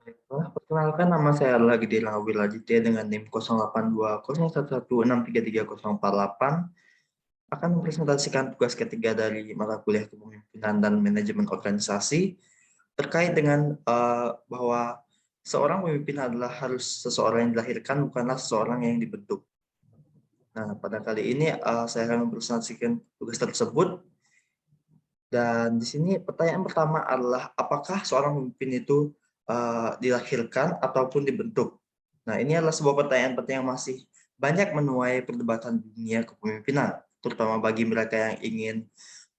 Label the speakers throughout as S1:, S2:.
S1: Baiklah, perkenalkan nama saya adalah Gideon Wiladitya dengan NIM 082011330488 akan mempresentasikan tugas ketiga dari mata kuliah Kepemimpinan dan Manajemen Organisasi terkait dengan bahwa seorang pemimpin adalah harus seseorang yang dilahirkan, bukanlah seseorang yang dibentuk. Nah, pada kali ini saya akan mempresentasikan tugas tersebut. Dan di sini pertanyaan pertama adalah apakah seorang pemimpin itu dilahirkan ataupun dibentuk? Nah, ini adalah sebuah pertanyaan penting yang masih banyak menuai perdebatan dunia kepemimpinan, terutama bagi mereka yang ingin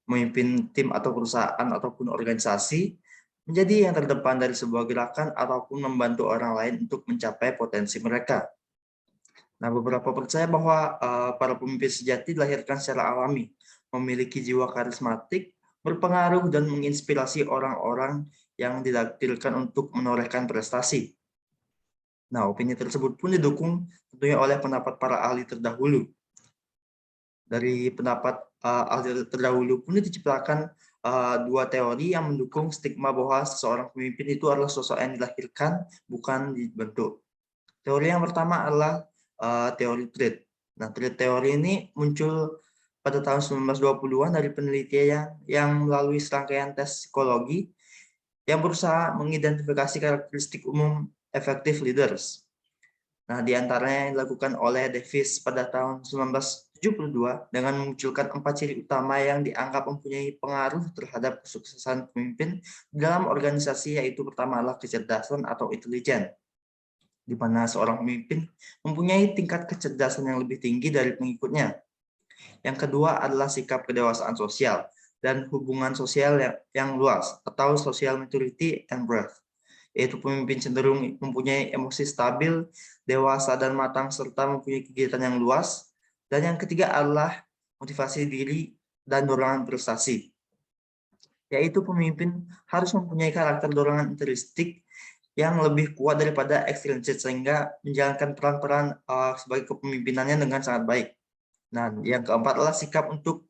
S1: memimpin tim atau perusahaan ataupun organisasi menjadi yang terdepan dari sebuah gerakan ataupun membantu orang lain untuk mencapai potensi mereka. Nah, beberapa percaya bahwa para pemimpin sejati dilahirkan secara alami, memiliki jiwa karismatik, berpengaruh dan menginspirasi orang-orang yang ditakdirkan untuk menorehkan prestasi. Nah, opini tersebut pun didukung tentunya oleh pendapat para ahli terdahulu. Dari pendapat ahli terdahulu pun diciptakan dua teori yang mendukung stigma bahwa seseorang pemimpin itu adalah sosok yang dilahirkan, bukan dibentuk. Teori yang pertama adalah teori Treat. Nah, Treat teori ini muncul pada tahun 1920-an dari penelitian yang melalui serangkaian tes psikologi yang berusaha mengidentifikasi karakteristik umum effective leaders. Nah, di antaranya yang dilakukan oleh Davis pada tahun 1972 dengan memunculkan 4 ciri utama yang dianggap mempunyai pengaruh terhadap kesuksesan pemimpin dalam organisasi, yaitu pertama adalah kecerdasan atau intelijen, di mana seorang pemimpin mempunyai tingkat kecerdasan yang lebih tinggi dari pengikutnya. Yang kedua adalah sikap kedewasaan sosial dan hubungan sosial yang luas atau social maturity and breadth, yaitu pemimpin cenderung mempunyai emosi stabil, dewasa dan matang, serta mempunyai kegiatan yang luas. Dan yang ketiga adalah motivasi diri dan dorongan prestasi, yaitu pemimpin harus mempunyai karakter dorongan intrinsik yang lebih kuat daripada ekstrinsik sehingga menjalankan peran-peran sebagai kepemimpinannya dengan sangat baik. Nah, yang keempat adalah sikap untuk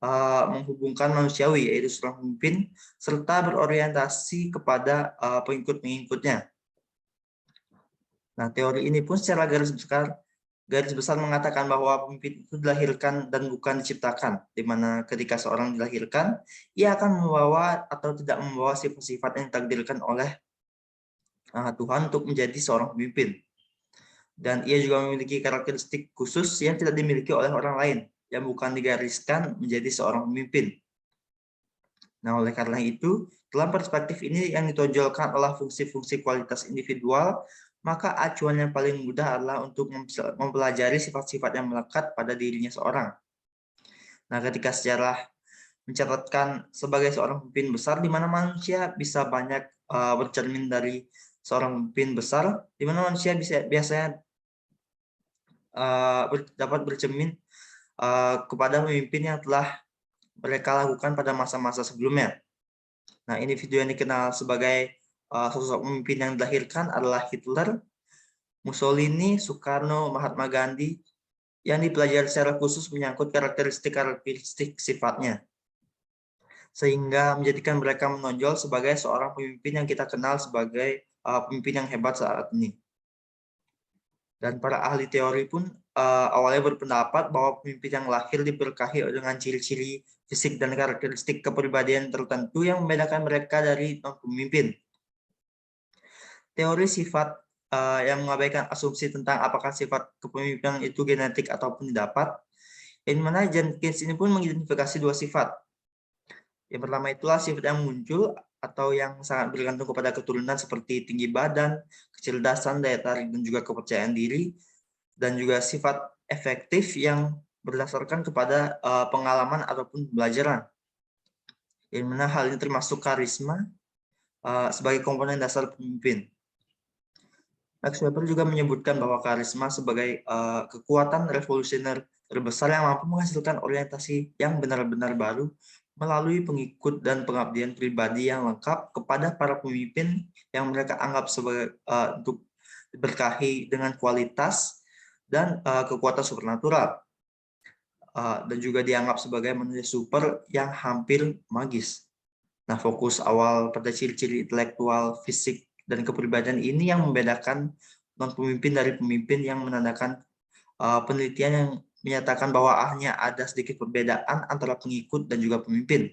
S1: menghubungkan manusiawi, yaitu seorang pemimpin serta berorientasi kepada pengikut-pengikutnya. Nah, teori ini pun secara garis besar mengatakan bahwa pemimpin itu dilahirkan dan bukan diciptakan, di mana ketika seorang dilahirkan, ia akan membawa atau tidak membawa sifat-sifat yang ditakdirkan oleh Tuhan untuk menjadi seorang pemimpin. Dan ia juga memiliki karakteristik khusus yang tidak dimiliki oleh orang lain, yang bukan digariskan menjadi seorang pemimpin. Nah, oleh karena itu, dalam perspektif ini yang ditonjolkan adalah fungsi-fungsi kualitas individual, maka acuan yang paling mudah adalah untuk mempelajari sifat-sifat yang melekat pada dirinya seorang. Nah, ketika sejarah mencatatkan sebagai seorang pemimpin besar, di mana manusia bisa banyak bercermin dari seorang pemimpin besar, di mana manusia biasanya dapat bercermin kepada pemimpin yang telah mereka lakukan pada masa-masa sebelumnya. Nah, individu yang dikenal sebagai sosok pemimpin yang dilahirkan adalah Hitler, Mussolini, Soekarno, Mahatma Gandhi, yang dipelajari secara khusus menyangkut karakteristik sifatnya, sehingga menjadikan mereka menonjol sebagai seorang pemimpin yang kita kenal sebagai pemimpin yang hebat saat ini. Dan para ahli teori pun awalnya berpendapat bahwa pemimpin yang lahir diberkahi dengan ciri-ciri fisik dan karakteristik kepribadian tertentu yang membedakan mereka dari non-pemimpin. Teori sifat yang mengabaikan asumsi tentang apakah sifat kepemimpinan itu genetik ataupun didapat, yang mana Jenkins ini pun mengidentifikasi dua sifat. Yang pertama itulah sifat yang muncul atau yang sangat bergantung kepada keturunan seperti tinggi badan, kecerdasan, daya tarik, dan juga kepercayaan diri, dan juga sifat efektif yang berdasarkan kepada pengalaman ataupun pembelajaran. Yang mana hal ini termasuk karisma sebagai komponen dasar pemimpin. Max Weber juga menyebutkan bahwa karisma sebagai kekuatan revolusioner terbesar yang mampu menghasilkan orientasi yang benar-benar baru melalui pengikut dan pengabdian pribadi yang lengkap kepada para pemimpin yang mereka anggap sebagai untuk diberkahi dengan kualitas dan kekuatan supernatural, dan juga dianggap sebagai manusia super yang hampir magis. Nah, fokus awal pada ciri-ciri intelektual, fisik, Dan kepribadian ini yang membedakan non-pemimpin dari pemimpin, yang menandakan penelitian yang menyatakan bahwa hanya ada sedikit perbedaan antara pengikut dan juga pemimpin.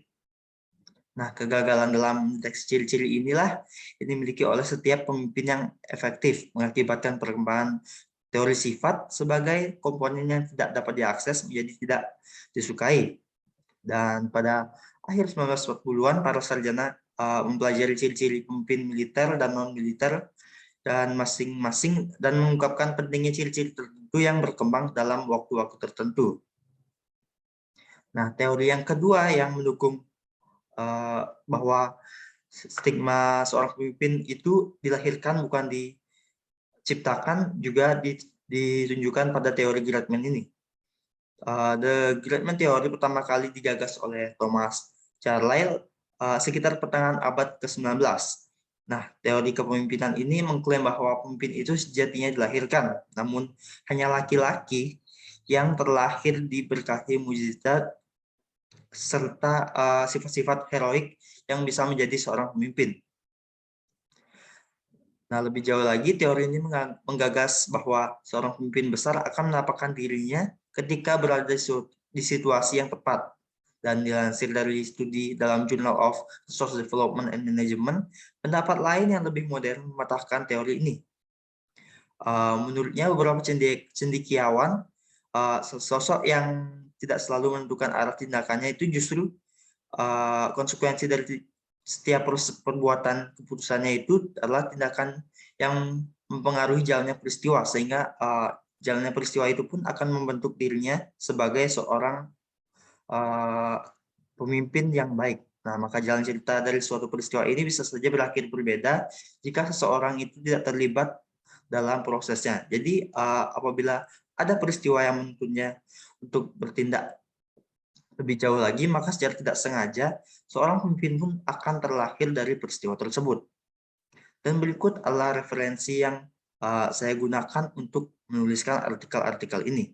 S1: Nah, kegagalan dalam mendeteksi ciri-ciri inilah yang dimiliki oleh setiap pemimpin yang efektif, mengakibatkan perkembangan teori sifat sebagai komponen yang tidak dapat diakses menjadi tidak disukai. Dan pada akhir 1940-an, para sarjana mempelajari ciri-ciri pemimpin militer dan non-militer dan masing-masing dan mengungkapkan pentingnya ciri-ciri tertentu yang berkembang dalam waktu-waktu tertentu. Nah, teori yang kedua yang mendukung bahwa stigma seorang pemimpin itu dilahirkan bukan diciptakan, juga ditunjukkan pada teori Greatman ini. The Greatman Theory pertama kali digagas oleh Thomas Carlyle sekitar pertengahan abad ke-19. Nah, teori kepemimpinan ini mengklaim bahwa pemimpin itu sejatinya dilahirkan, namun hanya laki-laki yang terlahir diberkahi mukjizat serta sifat-sifat heroik yang bisa menjadi seorang pemimpin. Nah, lebih jauh lagi, teori ini menggagas bahwa seorang pemimpin besar akan menampakkan dirinya ketika berada di situasi yang tepat. Dan dilansir dari studi dalam Journal of Resource Development and Management, pendapat lain yang lebih modern mematahkan teori ini. Menurutnya, beberapa cendekiawan, sosok yang tidak selalu menentukan arah tindakannya itu justru konsekuensi dari setiap perbuatan keputusannya itu adalah tindakan yang mempengaruhi jalannya peristiwa, sehingga jalannya peristiwa itu pun akan membentuk dirinya sebagai seorang pemimpin yang baik. Nah, maka jalan cerita dari suatu peristiwa ini bisa saja berakhir berbeda jika seseorang itu tidak terlibat dalam prosesnya. Jadi apabila ada peristiwa yang menuntunnya untuk bertindak lebih jauh lagi, maka secara tidak sengaja seorang pemimpin pun akan terlahir dari peristiwa tersebut. Dan berikut adalah referensi yang saya gunakan untuk menuliskan artikel-artikel ini.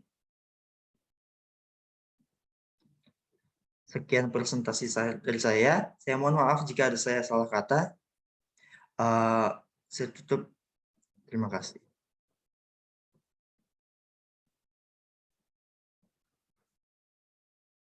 S1: Sekian presentasi dari saya. Saya mohon maaf jika ada saya salah kata. Saya tutup. Terima kasih.